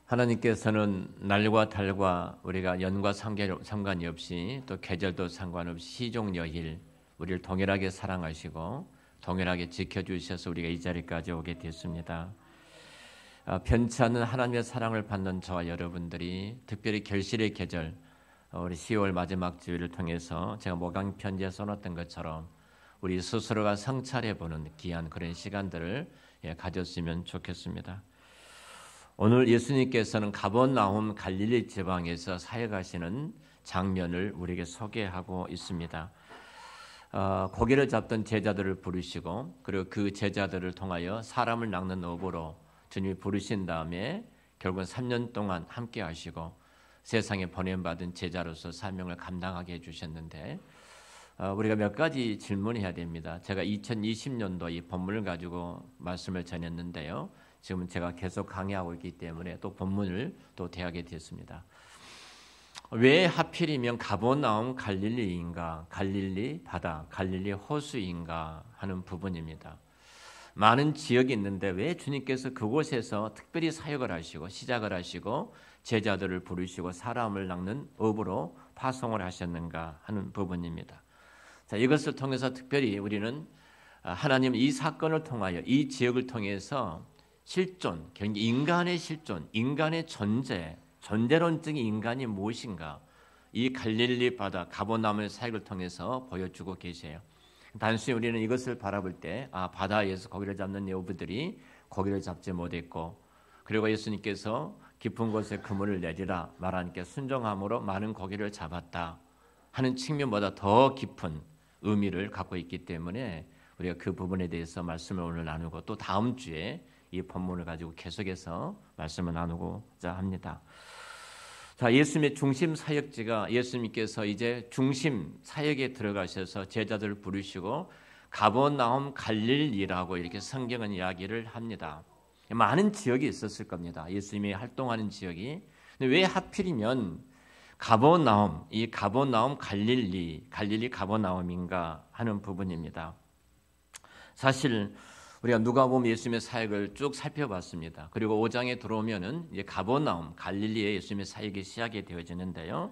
하나님께서는 날과 달과 우리가 연과 상관이 없이 또 계절도 상관없이 시종여일 우리를 동일하게 사랑하시고 동일하게 지켜주셔서 우리가 이 자리까지 오게 됐습니다. 편치 않는 하나님의 사랑을 받는 저와 여러분들이 특별히 결실의 계절 우리 10월 마지막 주일을 통해서 제가 목양 편지에 써놨던 것처럼 우리 스스로가 성찰해보는 귀한 그런 시간들을 가졌으면 좋겠습니다. 오늘 예수님께서는 가버나움 갈릴리 지방에서 사역하시는 장면을 우리에게 소개하고 있습니다. 고기를 잡던 제자들을 부르시고 그리고 그 제자들을 통하여 사람을 낚는 업으로 주님이 부르신 다음에 결국은 3년 동안 함께 하시고 세상에 보냄받은 제자로서 사명을 감당하게 해주셨는데 우리가 몇 가지 질문해야 됩니다. 제가 2020년도 이 본문을 가지고 말씀을 전했는데요. 지금은 제가 계속 강의하고 있기 때문에 또 본문을 또 대하게 됐습니다. 왜 하필이면 가버나움 갈릴리인가, 갈릴리 바다, 갈릴리 호수인가 하는 부분입니다. 많은 지역이 있는데 왜 주님께서 그곳에서 특별히 사역을 하시고 시작을 하시고 제자들을 부르시고 사람을 낚는 업으로 파송을 하셨는가 하는 부분입니다. 자, 이것을 통해서 특별히 우리는 하나님 이 사건을 통하여 이 지역을 통해서 실존, 인간의 실존, 인간의 존재, 존재론적인 인간이 무엇인가 이 갈릴리 바다, 가버나움의 사역을 통해서 보여주고 계세요. 단순히 우리는 이것을 바라볼 때 바다에서 고기를 잡는 여우들이 고기를 잡지 못했고 그리고 예수님께서 깊은 곳에 그물을 내리라 말하니까 순종함으로 많은 고기를 잡았다 하는 측면보다 더 깊은 의미를 갖고 있기 때문에 우리가 그 부분에 대해서 말씀을 오늘 나누고 또 다음 주에 이 본문을 가지고 계속해서 말씀을 나누고자 합니다. 자, 예수님의 중심 사역지가 예수님께서 이제 중심 사역에 들어가셔서 제자들을 부르시고 가버나움 갈릴리라고 이렇게 성경은 이야기를 합니다. 많은 지역이 있었을 겁니다. 예수님이 활동하는 지역이. 근데 왜 하필이면 가버나움, 이 가버나움 갈릴리 가버나움인가 하는 부분입니다. 사실 우리가 누가복음 예수님의 사역을 쭉 살펴봤습니다. 그리고 5장에 들어오면은 이제 가버나움 갈릴리에 예수님의 사역이 시작이 되어지는데요.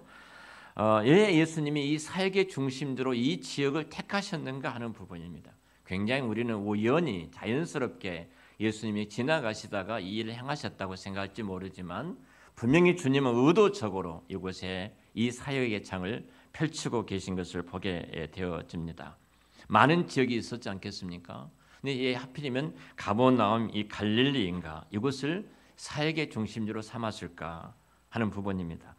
왜 예수님이 이 사역의 중심으로 이 지역을 택하셨는가 하는 부분입니다. 굉장히 우리는 우연히 자연스럽게 예수님이 지나가시다가 이 일을 행하셨다고 생각할지 모르지만 분명히 주님은 의도적으로 이곳에 이 사역의 장을 펼치고 계신 것을 보게 되어집니다. 많은 지역이 있었지 않겠습니까? 근데 하필이면 가버나움 이 갈릴리인가 이곳을 사역의 중심지로 삼았을까 하는 부분입니다.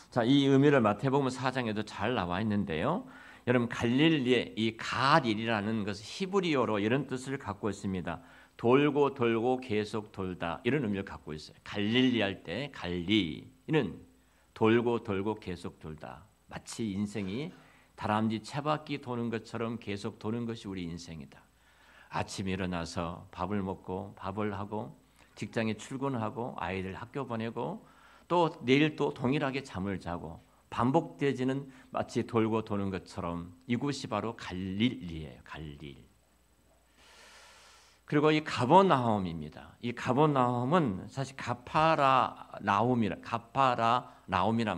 자, 이 의미를 마태복음 4장에도 잘 나와 있는데요. 여러분 갈릴리의 이 갈일이라는 것은 히브리어로 이런 뜻을 갖고 있습니다. 돌고 돌고 계속 돌다 이런 의미를 갖고 있어요. 갈릴리 할 때 갈리는 돌고 돌고 계속 돌다. 마치 인생이 다람쥐 채바퀴 도는 것처럼 계속 도는 것이 우리 인생이다. 아침에 일어나서 밥을 먹고 밥을 하고 직장에 출근하고 아이들 학교 보내고 또 내일 또 동일하게 잠을 자고 반복되지는 마치 돌고 도는 것처럼 이곳이 바로 갈릴리예요. 갈릴. 그리고 이 가버나움입니다. 이 가버나움은 사실 가파라나움이란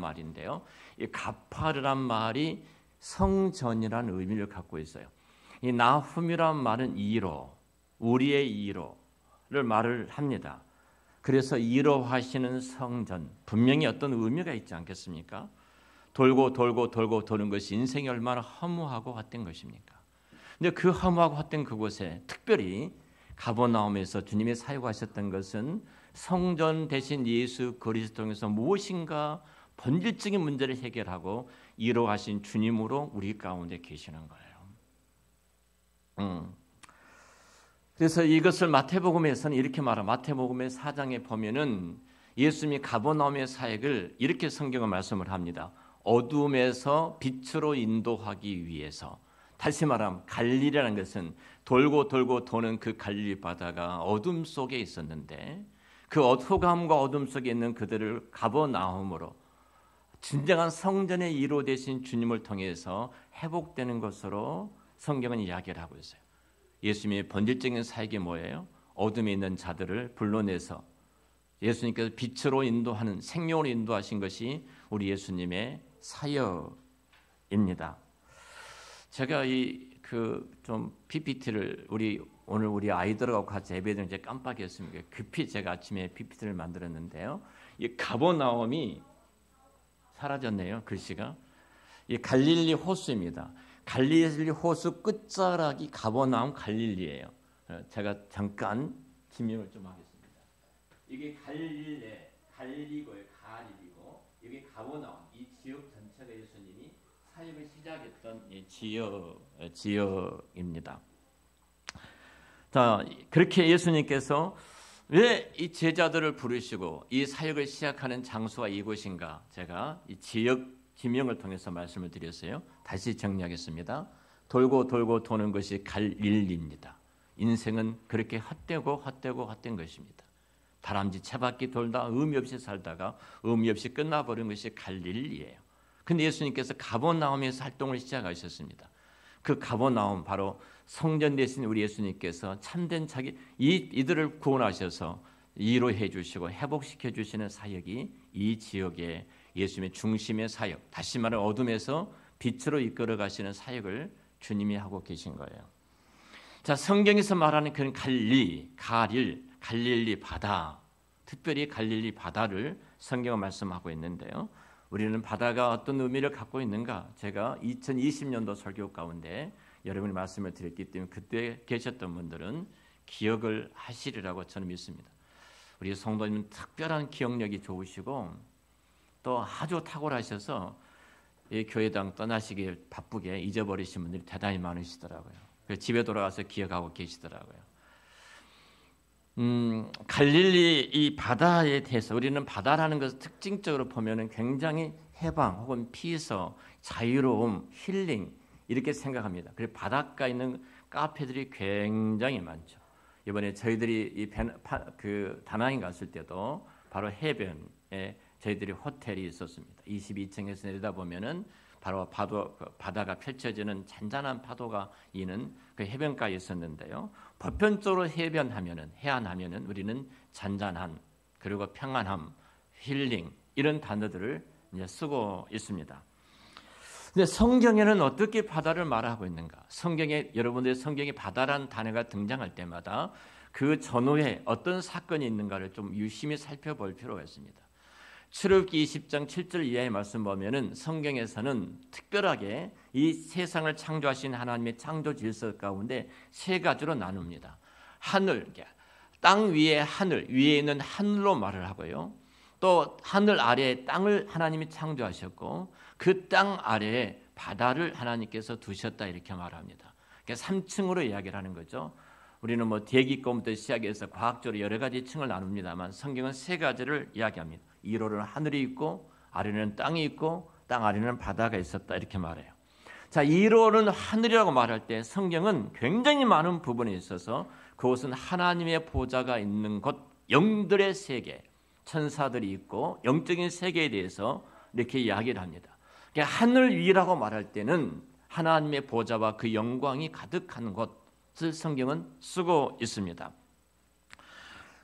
말인데요. 이 가파르란 말이 성전이라는 의미를 갖고 있어요. 이 나훔이란 말은 이로, 우리의 이로를 말을 합니다. 그래서 이로하시는 성전, 분명히 어떤 의미가 있지 않겠습니까? 돌고 돌고 돌고 도는 것이 인생이 얼마나 허무하고 헛된 것입니까? 근데 그 허무하고 헛된 그곳에 특별히 가버나움에서 주님이 사역하셨던 것은 성전 대신 예수 그리스도에서 무엇인가 본질적인 문제를 해결하고 이로하신 주님으로 우리 가운데 계시는 거예요. 그래서 이것을 마태복음에서는 이렇게 말합니다. 마태복음의 4장에 보면은 예수님이 가버나움의 사역을 이렇게 성경은 말씀을 합니다. 어둠에서 빛으로 인도하기 위해서. 다시 말하면 갈릴리라는 것은 돌고 돌고 도는 그 갈릴리 바다가 어둠 속에 있었는데 그 흑암과 어둠 속에 있는 그들을 가버나움으로 진정한 성전의 이로 되신 주님을 통해서 회복되는 것으로 성경은 이야기를 하고 있어요. 예수님의 본질적인 사역이 뭐예요? 어둠에 있는 자들을 불러내서 예수님께서 빛으로 인도하는 생명으로 인도하신 것이 우리 예수님의 사역입니다. 제가 좀 PPT를 오늘 우리 아이들하고 같이 예배드리는 제 깜빡했습니다. 급히 제가 아침에 PPT를 만들었는데요. 이 가버나움이 사라졌네요. 글씨가. 이 갈릴리 호수입니다. 갈릴리 호수 끝자락이 가버나움 갈릴리예요. 제가 잠깐 기명을 좀 하겠습니다. 이게 갈릴리고요. 여기 가버나움 이 지역 전체가 예수님이 사역을 시작했던 이 지역입니다. 자, 그렇게 예수님께서 왜 이 제자들을 부르시고 이 사역을 시작하는 장소가 이곳인가? 제가 이 지역 지명을 통해서 말씀을 드렸어요. 다시 정리하겠습니다. 돌고 돌고 도는 것이 갈릴리입니다. 인생은 그렇게 헛된 것입니다. 다람쥐 채바퀴 돌다 의미 없이 살다가 의미 없이 끝나버린 것이 갈릴리예요. 근데 예수님께서 가버나움에서 활동을 시작하셨습니다. 그 가버나움 바로 성전 대신 우리 예수님께서 참된 자기 이들을 구원하셔서 위로해 주시고 회복시켜 주시는 사역이 이 지역의 예수님의 중심의 사역, 다시 말해 어둠에서 빛으로 이끌어 가시는 사역을 주님이 하고 계신 거예요. 자, 성경에서 말하는 그런 갈릴리 바다, 특별히 갈릴리 바다를 성경은 말씀하고 있는데요. 우리는 바다가 어떤 의미를 갖고 있는가? 제가 2020년도 설교 가운데 여러분이 말씀을 드렸기 때문에 그때 계셨던 분들은 기억을 하시리라고 저는 믿습니다. 우리 성도님은 특별한 기억력이 좋으시고 또 아주 탁월하셔서 이 교회당 떠나시기 바쁘게 잊어버리신 분들이 대단히 많으시더라고요. 그래서 집에 돌아가서 기억하고 계시더라고요. 갈릴리 이 바다에 대해서 우리는 바다라는 것을 특징적으로 보면은 굉장히 해방 혹은 피서, 자유로움, 힐링 이렇게 생각합니다. 그리고 바닷가에 있는 카페들이 굉장히 많죠. 이번에 저희들이 다낭에 갔을 때도 바로 해변에 저희들이 호텔이 있었습니다. 22층에서 내려다보면은 바로 바다가 펼쳐지는 잔잔한 파도가 이는 그 해변가에 있었는데요. 보편적으로 해안하면은 우리는 잔잔함 그리고 평안함, 힐링 이런 단어들을 이제 쓰고 있습니다. 근데 성경에는 어떻게 바다를 말하고 있는가? 여러분들의 성경에 바다라는 단어가 등장할 때마다 그 전후에 어떤 사건이 있는가를 좀 유심히 살펴볼 필요가 있습니다. 출애굽기 20장 7절 이하의 말씀 보면은 성경에서는 특별하게 이 세상을 창조하신 하나님의 창조 질서 가운데 세 가지로 나눕니다. 땅 위에 하늘, 위에 있는 하늘로 말을 하고요. 또 하늘 아래에 땅을 하나님이 창조하셨고 그 땅 아래에 바다를 하나님께서 두셨다 이렇게 말합니다. 그러니까 3층으로 이야기를 하는 거죠. 우리는 대기권부터 시작해서 과학적으로 여러 가지 층을 나눕니다만 성경은 세 가지를 이야기합니다. 위로는 하늘이 있고 아래는 땅이 있고 땅 아래는 바다가 있었다 이렇게 말해요. 자, 위로는 하늘이라고 말할 때 성경은 굉장히 많은 부분에 있어서 그곳은 하나님의 보좌가 있는 곳, 영들의 세계, 천사들이 있고 영적인 세계에 대해서 이렇게 이야기를 합니다. 그러니까 하늘 위라고 말할 때는 하나님의 보좌와 그 영광이 가득한 곳을 성경은 쓰고 있습니다.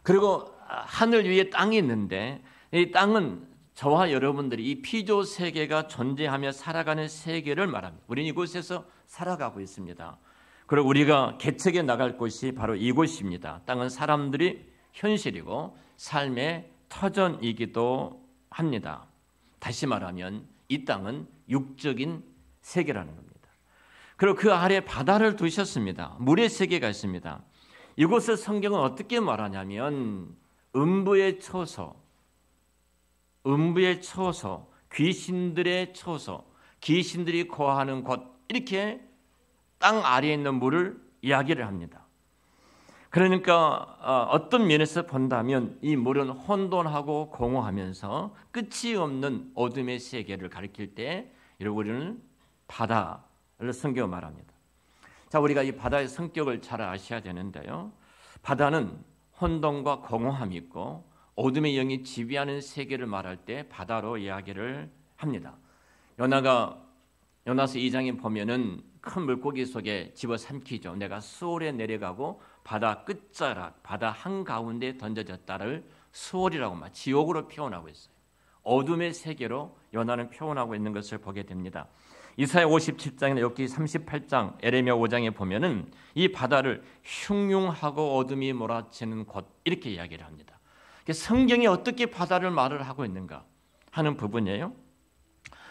그리고 하늘 위에 땅이 있는데 이 땅은 저와 여러분들이 이 피조 세계가 존재하며 살아가는 세계를 말합니다. 우리는 이곳에서 살아가고 있습니다. 그리고 우리가 개척해 나갈 곳이 바로 이곳입니다. 땅은 사람들이 현실이고 삶의 터전이기도 합니다. 다시 말하면 이 땅은 육적인 세계라는 겁니다. 그리고 그 아래 바다를 두셨습니다. 물의 세계가 있습니다. 이곳을 성경은 어떻게 말하냐면 음부의 처소, 귀신들의 처소, 귀신들이 거하는 곳 이렇게 땅 아래에 있는 물을 이야기를 합니다. 그러니까 어떤 면에서 본다면 이 물은 혼돈하고 공허하면서 끝이 없는 어둠의 세계를 가리킬 때 우리는 바다를 성경을 말합니다. 자, 우리가 이 바다의 성격을 잘 아셔야 되는데요. 바다는 혼돈과 공허함이 있고 어둠의 영이 지배하는 세계를 말할 때 바다로 이야기를 합니다. 요나서 2장에 보면은 큰 물고기 속에 집어삼키죠. 내가 수월에 내려가고 바다 끝자락, 바다 한가운데 던져졌다를 수월이라고 막 지옥으로 표현하고 있어요. 어둠의 세계로 요나는 표현하고 있는 것을 보게 됩니다. 이사야 57장이나 욥기 38장, 에레미야 5장에 보면은 이 바다를 흉흉하고 어둠이 몰아치는 곳 이렇게 이야기를 합니다. 성경이 어떻게 바다를 말을 하고 있는가 하는 부분이에요.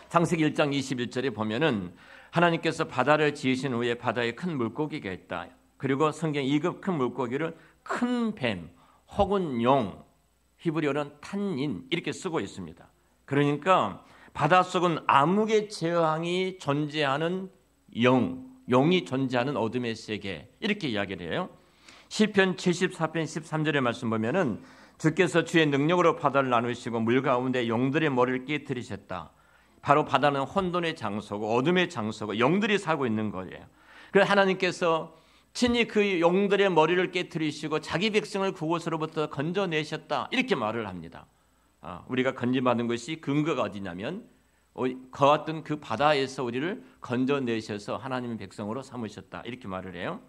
창세기 1장 21절에 보면은 하나님께서 바다를 지으신 후에 바다에 큰 물고기가 있다. 그리고 성경이 이 큰 물고기를 큰 뱀 혹은 용, 히브리어는 탄닌 이렇게 쓰고 있습니다. 그러니까 바닷속은 암흑의 제왕이 존재하는 용이 존재하는 어둠의 세계 이렇게 이야기를 해요. 시편 74편 13절의 말씀 보면은 주께서 주의 능력으로 바다를 나누시고 물 가운데 용들의 머리를 깨뜨리셨다. 바로 바다는 혼돈의 장소고 어둠의 장소고 용들이 살고 있는 거예요. 그래서 하나님께서 친히 그 용들의 머리를 깨뜨리시고 자기 백성을 그곳으로부터 건져내셨다 이렇게 말을 합니다. 우리가 건져받은 것이 근거가 어디냐면 거왔던 그 바다에서 우리를 건져내셔서 하나님의 백성으로 삼으셨다 이렇게 말을 해요.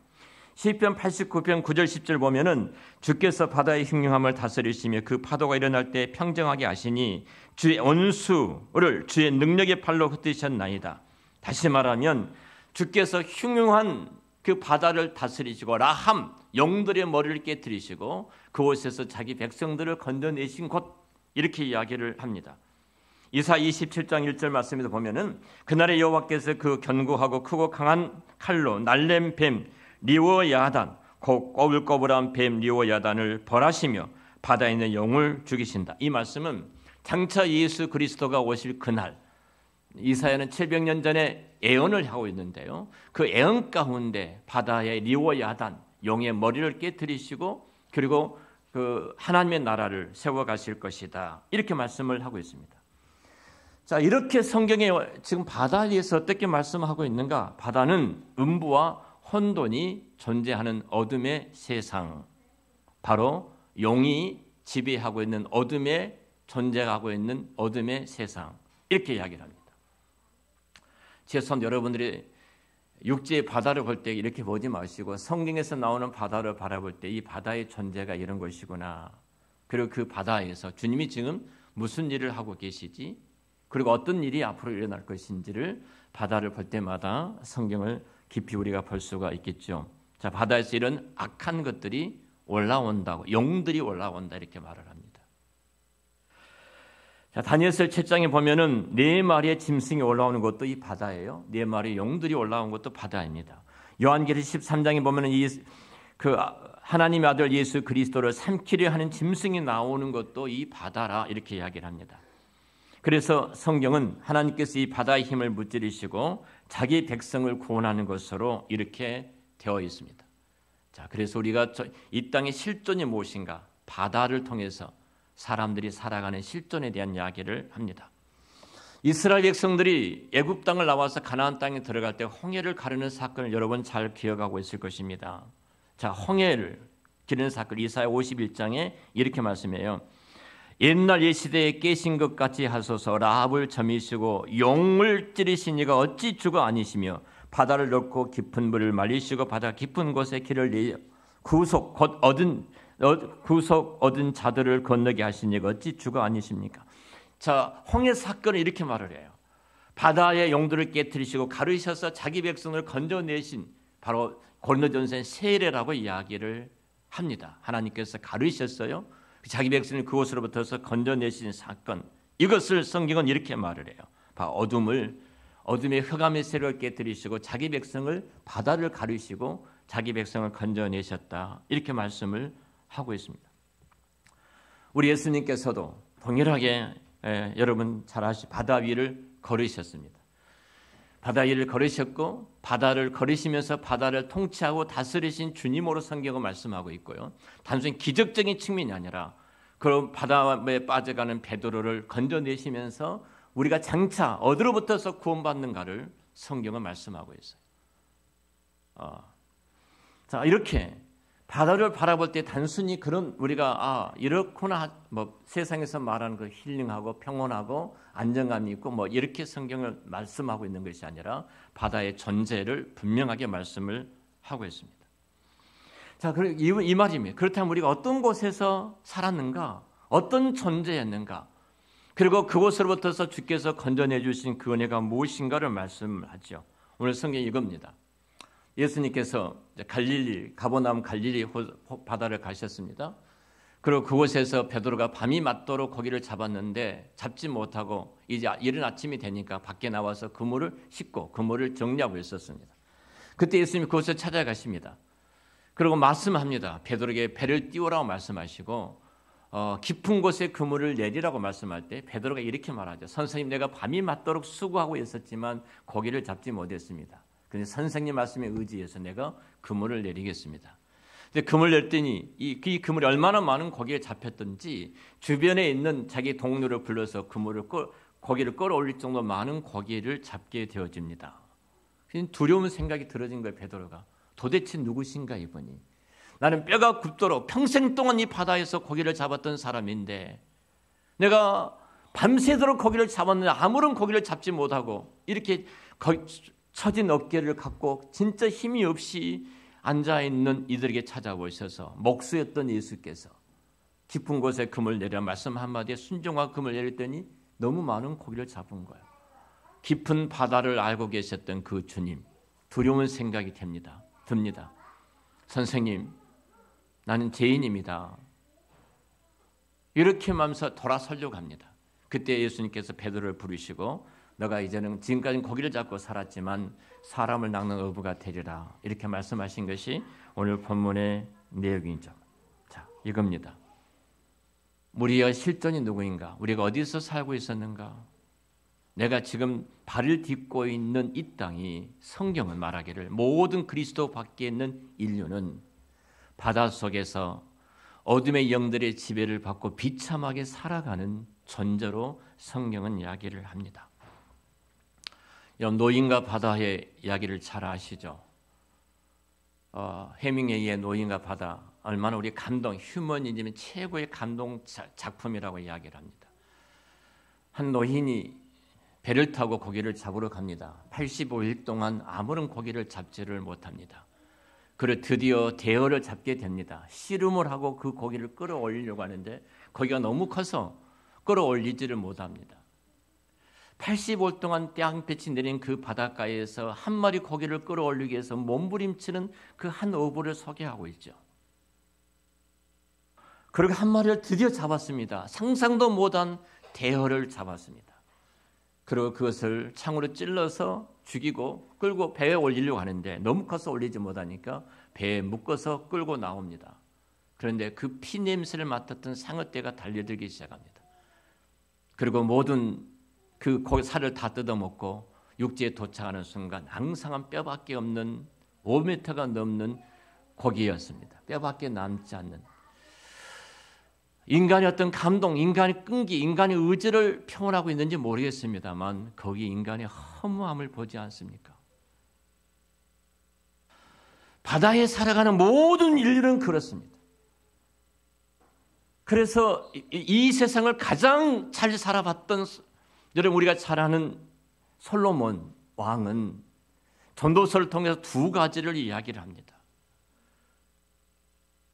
시편 89편 9절 10절 보면은 주께서 바다의 흉흉함을 다스리시며 그 파도가 일어날 때 평정하게 하시니 주의 원수를 주의 능력의 팔로 흩으셨나이다. 다시 말하면 주께서 흉흉한 그 바다를 다스리시고 라함 용들의 머리를 깨뜨리시고 그곳에서 자기 백성들을 건져내신 곳 이렇게 이야기를 합니다. 이사 27장 1절 말씀에서 보면은 그날의 여호와께서 그 견고하고 크고 강한 칼로 날렘 뱀 리워야단 곧 꼬불꼬불한 뱀 리워야단을 벌하시며 바다에 있는 영을 죽이신다. 이 말씀은 장차 예수 그리스도가 오실 그날 이사야는 700년 전에 예언을 하고 있는데요. 그 예언 가운데 바다의 리워야단 용의 머리를 깨뜨리시고 그리고 그 하나님의 나라를 세워가실 것이다. 이렇게 말씀을 하고 있습니다. 자, 이렇게 성경에 지금 바다에 대해서 어떻게 말씀하고 있는가? 바다는 음부와 혼돈이 존재하는 어둠의 세상, 바로 용이 지배하고 있는 어둠에 존재하고 있는 어둠의 세상 이렇게 이야기를 합니다. 최소한 여러분들이 육지의 바다를 볼 때 이렇게 보지 마시고 성경에서 나오는 바다를 바라볼 때 이 바다의 존재가 이런 것이구나. 그리고 그 바다에서 주님이 지금 무슨 일을 하고 계시지? 그리고 어떤 일이 앞으로 일어날 것인지를 바다를 볼 때마다 성경을 깊이 우리가 볼 수가 있겠죠. 자, 바다에서 이런 악한 것들이 올라온다고, 용들이 올라온다 이렇게 말을 합니다. 자, 다니엘서 7장에 보면은 4마리의 짐승이 올라오는 것도 이 바다예요. 4마리의 용들이 올라온 것도 바다입니다. 요한계시록 13장에 보면은 하나님의 아들 예수 그리스도를 삼키려 하는 짐승이 나오는 것도 이 바다라 이렇게 이야기를 합니다. 그래서 성경은 하나님께서 이 바다의 힘을 무찌르시고 자기 백성을 구원하는 것으로 이렇게 되어 있습니다. 자, 그래서 우리가 이 땅의 실존이 무엇인가? 바다를 통해서 사람들이 살아가는 실존에 대한 이야기를 합니다. 이스라엘 백성들이 애굽 땅을 나와서 가나안 땅에 들어갈 때 홍해를 가르는 사건을 여러분 잘 기억하고 있을 것입니다. 자, 홍해를 기르는 사건 이사야 51장에 이렇게 말씀해요. 옛날 옛시대에 깨신 것 같이 하소서. 라합을 점이시고 용을 찌르신 이가 어찌 주가 아니시며 바다를 넣고 깊은 물을 말리시고 바다 깊은 곳에 길을 내어 구속 얻은 자들을 건너게 하신 이가 어찌 주가 아니십니까? 자, 홍해 사건을 이렇게 말을 해요. 바다의 용들을 깨뜨리시고 가르셔서 자기 백성을 건져내신 바로 고린도전서의 세례라고 이야기를 합니다. 하나님께서 가르셨어요. 자기 백성을 그곳으로부터서 건져내신 사건, 이것을 성경은 이렇게 말을 해요. 어둠의 흑암의 세력을 깨뜨리시고 자기 백성을 바다를 가르시고 자기 백성을 건져내셨다 이렇게 말씀을 하고 있습니다. 우리 예수님께서도 동일하게 여러분 잘 아시죠? 바다 위를 걸으셨습니다. 바다 위를 걸으셨고 바다를 걸으시면서 바다를 통치하고 다스리신 주님으로 성경은 말씀하고 있고요. 단순히 기적적인 측면이 아니라 그런 바다에 빠져가는 베드로를 건져내시면서 우리가 장차 어디로부터서 구원받는가를 성경은 말씀하고 있어요. 자, 이렇게 바다를 바라볼 때 단순히 그런 우리가 이렇구나 세상에서 말하는 그 힐링하고 평온하고 안정감이 있고 이렇게 성경을 말씀하고 있는 것이 아니라 바다의 존재를 분명하게 말씀을 하고 있습니다. 자, 그리고 이 말입니다. 그렇다면 우리가 어떤 곳에서 살았는가? 어떤 존재였는가? 그리고 그곳으로부터서 주께서 건져내 주신 그 은혜가 무엇인가를 말씀하죠. 오늘 성경이 이겁니다. 예수님께서 갈릴리, 가버나움 갈릴리 바다를 가셨습니다. 그리고 그곳에서 베드로가 밤이 맞도록 고기를 잡았는데 잡지 못하고 이제 이른 아침이 되니까 밖에 나와서 그물을 씻고 그물을 정리하고 있었습니다. 그때 예수님이 그곳에 찾아가십니다. 그리고 말씀합니다. 베드로에게 배를 띄우라고 말씀하시고 깊은 곳에 그물을 내리라고 말씀할 때 베드로가 이렇게 말하죠. 선생님, 내가 밤이 맞도록 수고하고 있었지만 고기를 잡지 못했습니다. 그런데 선생님 말씀에 의지해서 내가 그물을 내리겠습니다. 근데 그물 낼 때니 이 그물이 얼마나 많은 고기가 잡혔던지 주변에 있는 자기 동료를 불러서 고기를 끌어올릴 정도 많은 고기를 잡게 되어집니다. 두려운 생각이 들어진 거예요. 베드로가 도대체 누구신가 이분이. 나는 뼈가 굽도록 평생 동안 이 바다에서 고기를 잡았던 사람인데 내가 밤새도록 고기를 잡았는데 아무런 고기를 잡지 못하고 이렇게 처진 어깨를 갖고 진짜 힘이 없이 앉아있는 이들에게 찾아오셔서 목수였던 예수께서 깊은 곳에 그물 내려 말씀 한마디에 순종하고 그물 내렸더니 너무 많은 고기를 잡은 거예요. 깊은 바다를 알고 계셨던 그 주님, 두려운 생각이 듭니다. 선생님, 나는 죄인입니다. 이렇게 하면서 돌아서려고 합니다. 그때 예수님께서 베드로를 부르시고 너가 이제는 지금까지는 고기를 잡고 살았지만 사람을 낚는 어부가 되리라 이렇게 말씀하신 것이 오늘 본문의 내용이죠. 자, 이겁니다. 우리의 실존이 누구인가? 우리가 어디서 살고 있었는가? 내가 지금 발을 딛고 있는 이 땅이 성경은 말하기를 모든 그리스도 밖에 있는 인류는 바닷속에서 어둠의 영들의 지배를 받고 비참하게 살아가는 존재로 성경은 이야기를 합니다. 노인과 바다의 이야기를 잘 아시죠? 해밍웨이의 노인과 바다 얼마나 우리 휴머니즘의 최고의 감동 작품이라고 이야기를 합니다. 한 노인이 배를 타고 고기를 잡으러 갑니다. 85일 동안 아무런 고기를 잡지를 못합니다. 그리고 드디어 대어를 잡게 됩니다. 씨름을 하고 그 고기를 끌어올리려고 하는데 고기가 너무 커서 끌어올리지를 못합니다. 85일 동안 땡볕이 내린 그 바닷가에서 한 마리 고기를 끌어올리기 위해서 몸부림치는 그 한 어부를 소개하고 있죠. 그리고 한 마리를 드디어 잡았습니다. 상상도 못한 대어를 잡았습니다. 그리고 그것을 창으로 찔러서 죽이고 끌고 배에 올리려고 하는데 너무 커서 올리지 못하니까 배에 묶어서 끌고 나옵니다. 그런데 그 피 냄새를 맡았던 상어떼가 달려들기 시작합니다. 그리고 모든 그 살을 다 뜯어먹고 육지에 도착하는 순간 앙상한 뼈밖에 없는 5m가 넘는 고기였습니다. 뼈밖에 남지 않는 인간의 어떤 감동, 인간의 끈기, 인간의 의지를 표현하고 있는지 모르겠습니다만 거기 인간의 허무함을 보지 않습니까? 바다에 살아가는 모든 인류는 그렇습니다. 그래서 이 세상을 가장 잘 살아봤던 여러분 우리가 잘 아는 솔로몬 왕은 전도서를 통해서 두 가지를 이야기를 합니다.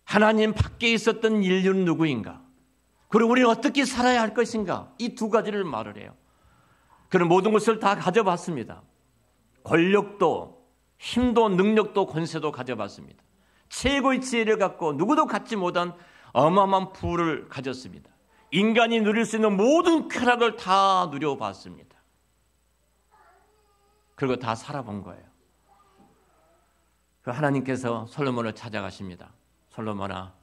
하나님 밖에 있었던 인류는 누구인가? 그리고 우리는 어떻게 살아야 할 것인가? 이 두 가지를 말을 해요. 그런 모든 것을 다 가져봤습니다. 권력도, 힘도, 능력도, 권세도 가져봤습니다. 최고의 지혜를 갖고 누구도 갖지 못한 어마어마한 부를 가졌습니다. 인간이 누릴 수 있는 모든 쾌락을 다 누려봤습니다. 그리고 다 살아본 거예요. 하나님께서 솔로몬을 찾아가십니다. 솔로몬아,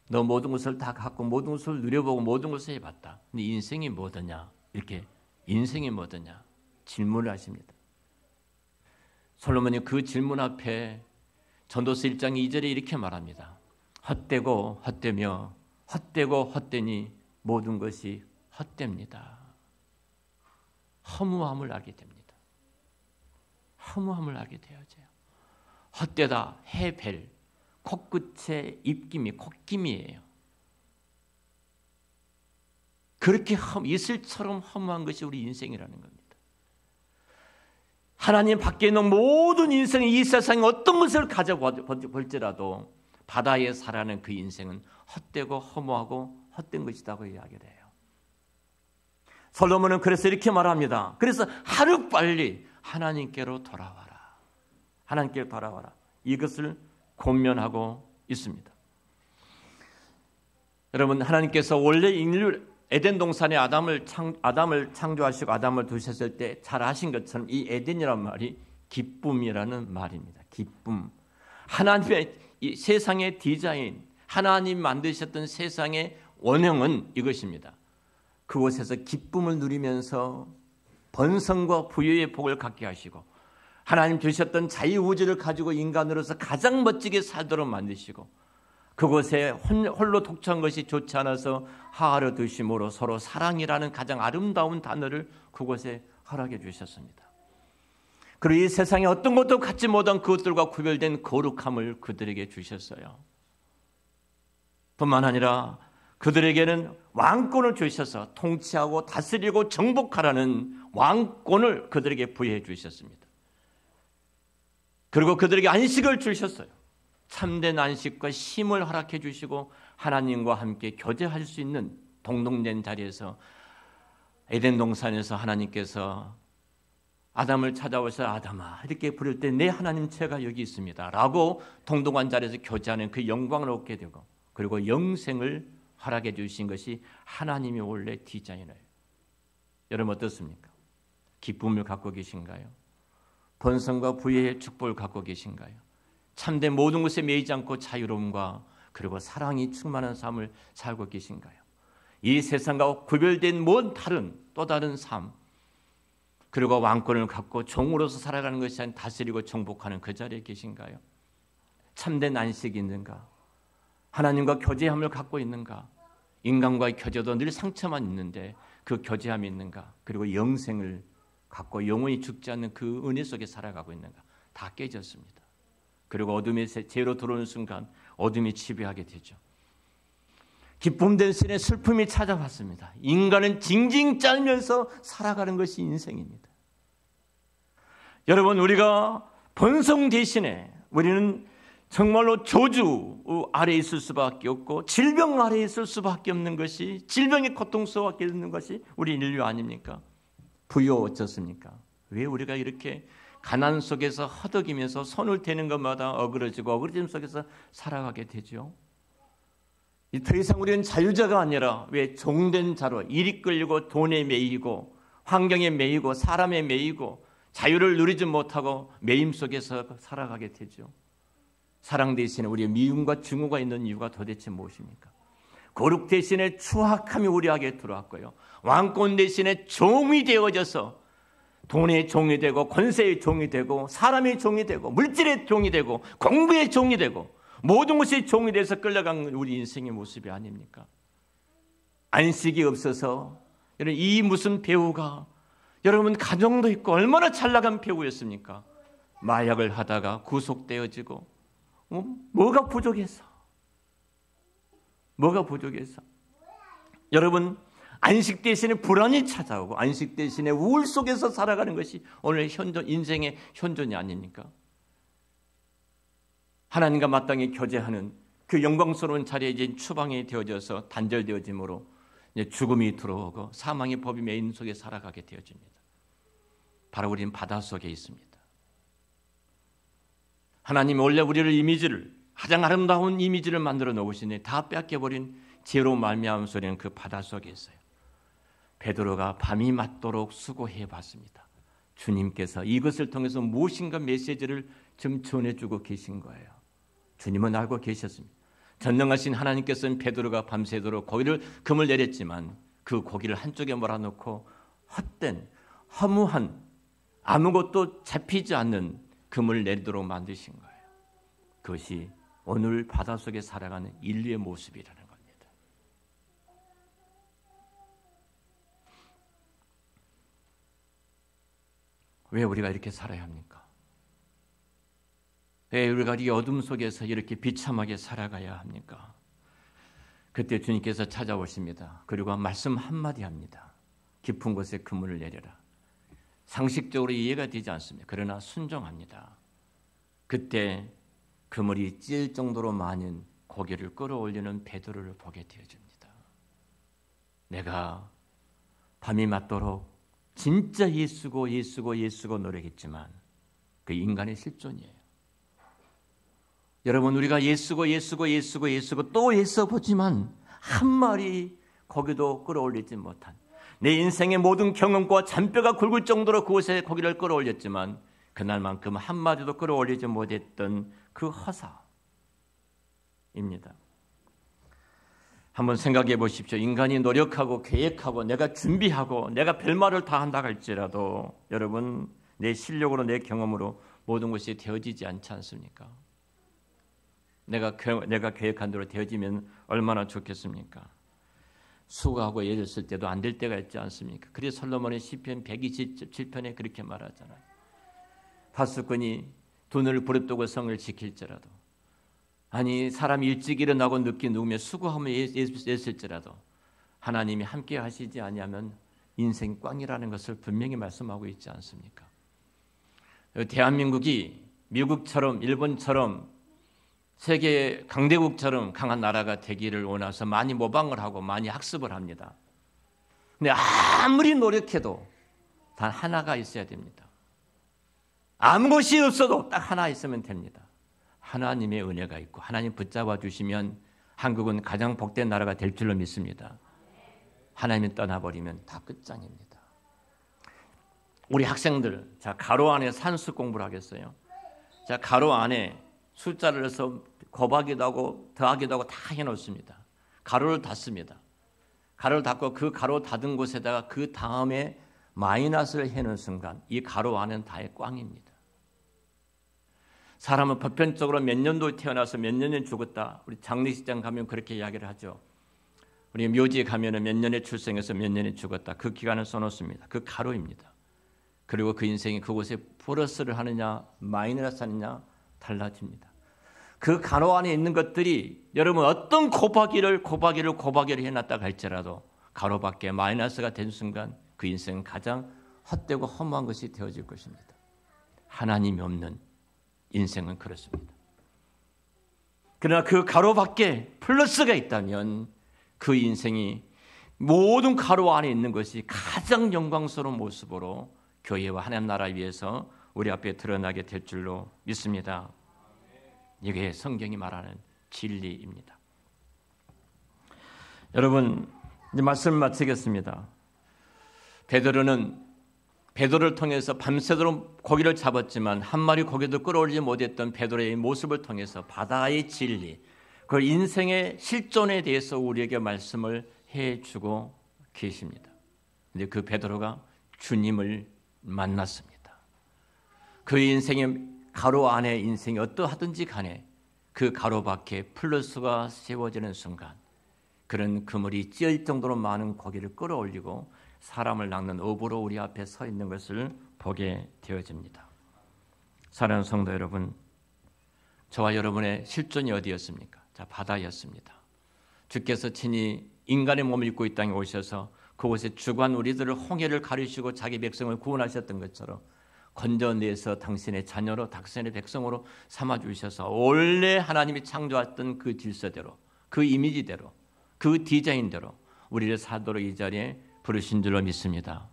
너 모든 것을 다 갖고 모든 것을 누려보고 모든 것을 해봤다. 네 인생이 뭐더냐? 이렇게 인생이 뭐더냐? 질문을 하십니다. 솔로몬이 그 질문 앞에 전도서 1장 2절에 이렇게 말합니다. 헛되고 헛되며 헛되고 헛되니 모든 것이 헛됩니다. 허무함을 알게 됩니다. 허무함을 알게 되어져요. 헛되다, 해벨, 코끝에 입김이, 콧김이에요. 그렇게 이슬처럼 허무한 것이 우리 인생이라는 겁니다. 하나님 밖에 있는 모든 인생이 이 세상에 어떤 것을 가져볼지라도 바다에 살아가는 그 인생은 헛되고 허무하고 헛된 것이라고 이야기를 해요. 솔로몬은 그래서 이렇게 말합니다. 그래서 하루빨리 하나님께로 돌아와라. 하나님께로 돌아와라. 이것을 권면하고 있습니다. 여러분, 하나님께서 원래 인류 에덴 동산에 아담을 창조하시고 아담을 두셨을 때 잘 아신 것처럼 이 에덴이란 말이 기쁨이라는 말입니다. 기쁨. 하나님의 이 세상의 디자인, 하나님 만드셨던 세상의 원형은 이것입니다. 그곳에서 기쁨을 누리면서 번성과 부유의 복을 갖게 하시고 하나님 주셨던 자유우주를 가지고 인간으로서 가장 멋지게 살도록 만드시고 그곳에 홀로 독처한 것이 좋지 않아서 하하를 두심으로 서로 사랑이라는 가장 아름다운 단어를 그곳에 허락해 주셨습니다. 그리고 이 세상에 어떤 것도 갖지 못한 그것들과 구별된 거룩함을 그들에게 주셨어요. 뿐만 아니라 그들에게는 왕권을 주셔서 통치하고 다스리고 정복하라는 왕권을 그들에게 부여해 주셨습니다. 그리고 그들에게 안식을 주셨어요. 참된 안식과 쉼을 허락해 주시고 하나님과 함께 교제할 수 있는 동등된 자리에서 에덴 동산에서 하나님께서 아담을 찾아오셔서 아담아 이렇게 부를 때 내 하나님 제가 여기 있습니다 라고 동등한 자리에서 교제하는 그 영광을 얻게 되고 그리고 영생을 허락해 주신 것이 하나님의 원래 디자인이에요. 여러분 어떻습니까? 기쁨을 갖고 계신가요? 번성과 부유의 축복을 갖고 계신가요? 참된 모든 것에 매이지 않고 자유로움과 그리고 사랑이 충만한 삶을 살고 계신가요? 이 세상과 구별된 다른 또 다른 삶 그리고 왕권을 갖고 종으로서 살아가는 것이 아닌 다스리고 정복하는 그 자리에 계신가요? 참된 안식이 있는가? 하나님과 교제함을 갖고 있는가? 인간과의 교제도 늘 상처만 있는데 그 교제함이 있는가? 그리고 영생을 갖고 영원히 죽지 않는 그 은혜 속에 살아가고 있는가? 다 깨졌습니다. 그리고 어둠의 죄로 들어오는 순간 어둠이 지배하게 되죠. 기쁨 대신에 슬픔이 찾아왔습니다. 인간은 징징 짤면서 살아가는 것이 인생입니다. 여러분 우리가 번성 대신에 우리는 정말로 저주 아래에 있을 수밖에 없고 질병 아래에 있을 수밖에 없는 것이 질병의 고통스러워밖에 없는 것이 우리 인류 아닙니까? 부여 어쩌습니까? 왜 우리가 이렇게 가난 속에서 허덕이면서 손을 대는 것마다 어그러지고 어그러짐 속에서 살아가게 되죠. 더 이상 우리는 자유자가 아니라 왜 종된 자로 일이 끌리고 돈에 매이고 환경에 매이고 사람에 매이고 자유를 누리지 못하고 매임 속에서 살아가게 되죠. 사랑 대신에 우리의 미움과 증오가 있는 이유가 도대체 무엇입니까? 거룩 대신에 추악함이 우리에게 들어왔고요. 왕권 대신에 종이 되어져서 돈의 종이 되고 권세의 종이 되고 사람의 종이 되고 물질의 종이 되고 공부의 종이 되고 모든 것이 종이 돼서 끌려간 우리 인생의 모습이 아닙니까? 안식이 없어서 여러분 이 무슨 배우가 여러분 가정도 있고 얼마나 잘 나간 배우였습니까? 마약을 하다가 구속되어지고 뭐가 부족해서 여러분 안식 대신에 불안이 찾아오고 안식 대신에 우울 속에서 살아가는 것이 오늘 인생의 현존이 아닙니까? 하나님과 마땅히 교제하는 그 영광스러운 자리에 이제 추방이 되어져서 단절되어짐으로 이제 죽음이 들어오고 사망의 법이 메인 속에 살아가게 되어집니다. 바로 우리는 바다 속에 있습니다. 하나님이 원래 우리를 이미지를 가장 아름다운 이미지를 만들어 놓으시니 다 뺏겨버린 죄로 말미암은 소리는 그 바다 속에 있어요. 베드로가 밤이 맞도록 수고해 봤습니다. 주님께서 이것을 통해서 무엇인가 메시지를 좀 전해주고 계신 거예요. 주님은 알고 계셨습니다. 전능하신 하나님께서는 베드로가 밤새도록 금을 내렸지만 그 고기를 한쪽에 몰아놓고 헛된 허무한 아무것도 잡히지 않는 금을 내리도록 만드신 거예요. 그것이 오늘 바닷속에 살아가는 인류의 모습이라는 겁니다. 왜 우리가 이렇게 살아야 합니까? 왜 우리가 이 어둠 속에서 이렇게 비참하게 살아가야 합니까? 그때 주님께서 찾아오십니다. 그리고 말씀 한마디 합니다. 깊은 곳에 그물을 내려라. 상식적으로 이해가 되지 않습니다. 그러나 순종합니다. 그때 그물이 찔 정도로 많은 고기를 끌어올리는 베드로를 보게 되어집니다. 내가 밤이 맞도록 진짜 예수고 노력했지만 그 인간의 실존이에요. 여러분, 우리가 예수고 또 애써보지만 한 마리 거기도 끌어올리지 못한, 내 인생의 모든 경험과 잔뼈가 굵을 정도로 그곳에 고기를 끌어올렸지만 그날만큼 한 마디도 끌어올리지 못했던 그 허사입니다. 한번 생각해 보십시오. 인간이 노력하고 계획하고 내가 준비하고 내가 별말을 다 한다 할지라도 여러분, 내 실력으로 내 경험으로 모든 것이 되어지지 않지 않습니까? 내가 계획한 대로 되어지면 얼마나 좋겠습니까? 수고하고 애를 쓸 때도 안 될 때가 있지 않습니까? 그래서 솔로몬의 시편 127편에 그렇게 말하잖아요. 파수꾼이 돈을 부릅뜨고 성을 지킬지라도, 아니 사람이 일찍 일어나고 늦게 누우며 수고하며 애쓸지라도 하나님이 함께 하시지 아니하면 인생 꽝이라는 것을 분명히 말씀하고 있지 않습니까? 대한민국이 미국처럼 일본처럼 세계 강대국처럼 강한 나라가 되기를 원해서 많이 모방을 하고 많이 학습을 합니다. 근데 아무리 노력해도 단 하나가 있어야 됩니다. 아무것이 없어도 딱 하나 있으면 됩니다. 하나님의 은혜가 있고 하나님 붙잡아 주시면 한국은 가장 복된 나라가 될 줄로 믿습니다. 하나님이 떠나버리면 다 끝장입니다. 우리 학생들, 자, 가로 안에 산수 공부를 하겠어요. 자, 가로 안에 숫자를 해서 곱하기도 하고 더하기도 하고 다 해놓습니다. 가로를 닫습니다. 가로를 닫고 그 가로 닫은 곳에다가 그 다음에 마이너스를 해놓은 순간 이 가로 안은 다의 꽝입니다. 사람은 보편적으로 몇 년도에 태어나서 몇 년에 죽었다. 우리 장례식장 가면 그렇게 이야기를 하죠. 우리 묘지에 가면은 몇 년에 출생해서 몇 년에 죽었다. 그 기간을 써놓습니다. 그 가로입니다. 그리고 그 인생이 그곳에 플러스를 하느냐 마이너스 하느냐 달라집니다. 그 가로 안에 있는 것들이 여러분 어떤 곱하기를 해놨다 할지라도 가로 밖에 마이너스가 된 순간 그 인생은 가장 헛되고 허무한 것이 되어질 것입니다. 하나님이 없는 인생은 그렇습니다. 그러나 그 가로 밖에 플러스가 있다면 그 인생이 모든 가로 안에 있는 것이 가장 영광스러운 모습으로 교회와 하나님 나라 위해서 우리 앞에 드러나게 될 줄로 믿습니다. 이게 성경이 말하는 진리입니다. 여러분, 이제 말씀을 마치겠습니다. 베드로를 통해서 밤새도록 고기를 잡았지만 한 마리 고기도 끌어올리지 못했던 베드로의 모습을 통해서 바다의 진리, 그 인생의 실존에 대해서 우리에게 말씀을 해주고 계십니다. 근데 그 베드로가 주님을 만났습니다. 그 인생의 가로 안에 인생이 어떠하든지 간에 그 가로 밖에 플러스가 세워지는 순간 그런 그물이 찌을 정도로 많은 고기를 끌어올리고 사람을 낚는 어부로 우리 앞에 서 있는 것을 보게 되어집니다. 사랑하는 성도 여러분, 저와 여러분의 실존이 어디였습니까? 자, 바다였습니다. 주께서 친히 인간의 몸을 입고 이 땅에 오셔서 그곳에 주관 우리들을 홍해를 가르시고 자기 백성을 구원하셨던 것처럼 건져내서 당신의 자녀로 당신의 백성으로 삼아주셔서 원래 하나님이 창조했던 그 질서대로 그 이미지대로 그 디자인대로 우리를 사도록 이 자리에 부르신 줄로 믿습니다.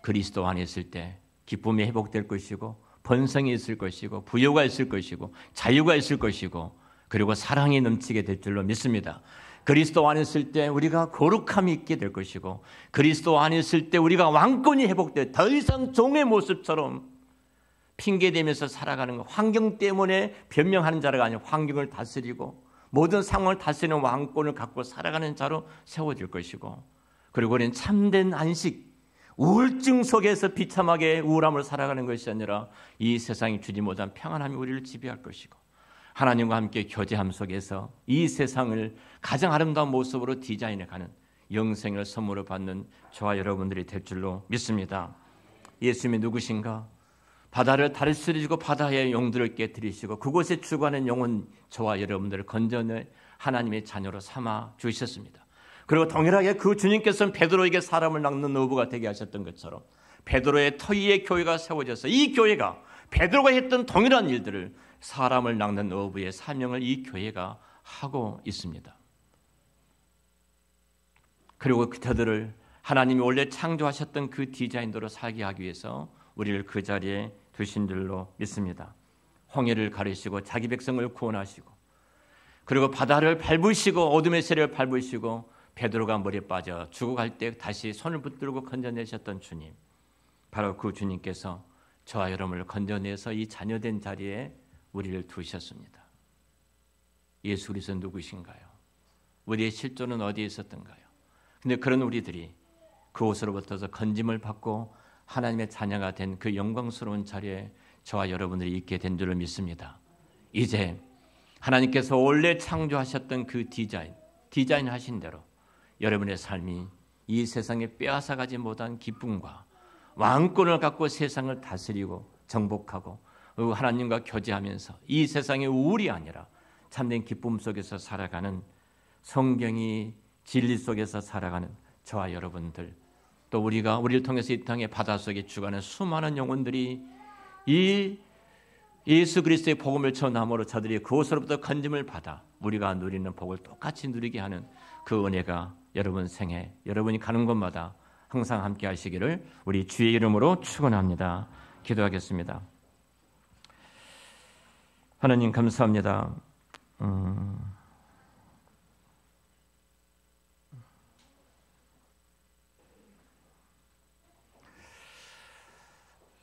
그리스도 안에 있을 때 기쁨이 회복될 것이고 번성이 있을 것이고 부요가 있을 것이고 자유가 있을 것이고 그리고 사랑이 넘치게 될 줄로 믿습니다. 그리스도 안에 있을 때 우리가 거룩함이 있게 될 것이고 그리스도 안에 있을 때 우리가 왕권이 회복돼 더 이상 종의 모습처럼 핑계대면서 살아가는 것, 환경 때문에 변명하는 자가 아니라 환경을 다스리고 모든 상황을 다스리는 왕권을 갖고 살아가는 자로 세워질 것이고 그리고 우리는 참된 안식, 우울증 속에서 비참하게 우울함을 살아가는 것이 아니라 이 세상이 주지 못한 평안함이 우리를 지배할 것이고 하나님과 함께 교제함 속에서 이 세상을 가장 아름다운 모습으로 디자인해가는 영생을 선물로 받는 저와 여러분들이 될 줄로 믿습니다. 예수님이 누구신가? 바다를 다스리시고 바다의 용들을 깨뜨리시고 그곳에 주관하는 영혼 저와 여러분들을 건져내 하나님의 자녀로 삼아 주셨습니다. 그리고 동일하게 그 주님께서는 베드로에게 사람을 낚는 어부가 되게 하셨던 것처럼 베드로의 터위의 교회가 세워져서 이 교회가 베드로가 했던 동일한 일들을 사람을 낚는 어부의 사명을 이 교회가 하고 있습니다. 그리고 저들을 하나님이 원래 창조하셨던 그 디자인대로 살게 하기 위해서 우리를 그 자리에 두신 줄로 믿습니다. 홍해를 가르시고 자기 백성을 구원하시고 그리고 바다를 밟으시고 어둠의 세력을 밟으시고 베드로가 물에 빠져 죽어갈 때 다시 손을 붙들고 건져내셨던 주님, 바로 그 주님께서 저와 여러분을 건져내서 이 자녀된 자리에 우리를 두셨습니다. 예수 그리스도 누구신가요? 우리의 실존은 어디에 있었던가요? 근데 그런 우리들이 그곳으로부터서 건짐을 받고 하나님의 자녀가 된 그 영광스러운 자리에 저와 여러분들이 있게 된 줄을 믿습니다. 이제 하나님께서 원래 창조하셨던 그 디자인 하신 대로 여러분의 삶이 이 세상에 빼앗아가지 못한 기쁨과 왕권을 갖고 세상을 다스리고 정복하고 하나님과 교제하면서 이 세상의 우울이 아니라 참된 기쁨 속에서 살아가는, 성경이 진리 속에서 살아가는 저와 여러분들, 또 우리를 통해서 이 땅의 바닷속에 죽어가는 수많은 영혼들이 이 예수 그리스도의 복음을 전함으로 저들이 그곳으로부터 건짐을 받아 우리가 누리는 복을 똑같이 누리게 하는 그 은혜가 여러분 생에, 여러분이 가는 곳마다 항상 함께 하시기를 우리 주의 이름으로 축원합니다. 기도하겠습니다. 하나님 감사합니다.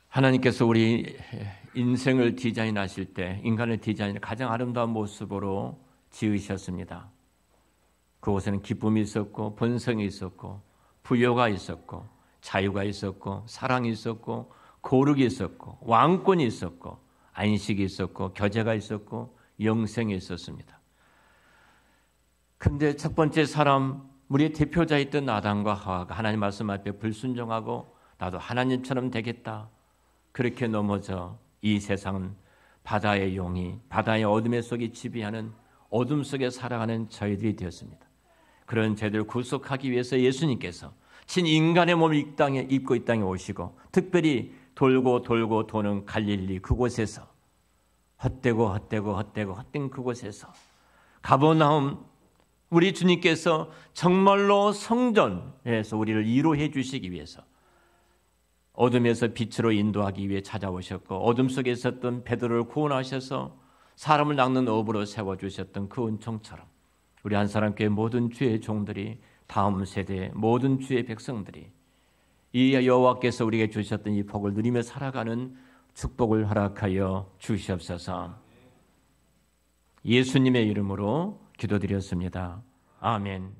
하나님께서 우리 인생을 디자인하실 때 인간을 디자인할 가장 아름다운 모습으로 지으셨습니다. 그곳에는 기쁨이 있었고 본성이 있었고 부여가 있었고 자유가 있었고 사랑이 있었고 거룩이 있었고 왕권이 있었고 안식이 있었고 교제가 있었고 영생이 있었습니다. 그런데 첫 번째 사람, 우리의 대표자였던 아담과 하와가 하나님 말씀 앞에 불순종하고 나도 하나님처럼 되겠다, 그렇게 넘어져 이 세상은 바다의 용이, 바다의 어둠의 속에 지배하는 어둠 속에 살아가는 저희들이 되었습니다. 그런 저희들을 구속하기 위해서 예수님께서 신인간의 몸을 이 땅에 입고 이 땅에 오시고 특별히 돌고 도는 갈릴리 그곳에서 헛된 그곳에서 가버나움, 우리 주님께서 정말로 성전에서 우리를 위로해 주시기 위해서 어둠에서 빛으로 인도하기 위해 찾아오셨고 어둠 속에 있었던 베드로를 구원하셔서 사람을 낚는 어부로 세워주셨던 그 은총처럼 우리 한사람교회 모든 주의 종들이, 다음 세대의 모든 주의 백성들이 이 여호와께서 우리에게 주셨던 이 복을 누리며 살아가는 축복을 허락하여 주시옵소서. 예수님의 이름으로 기도드렸습니다. 아멘.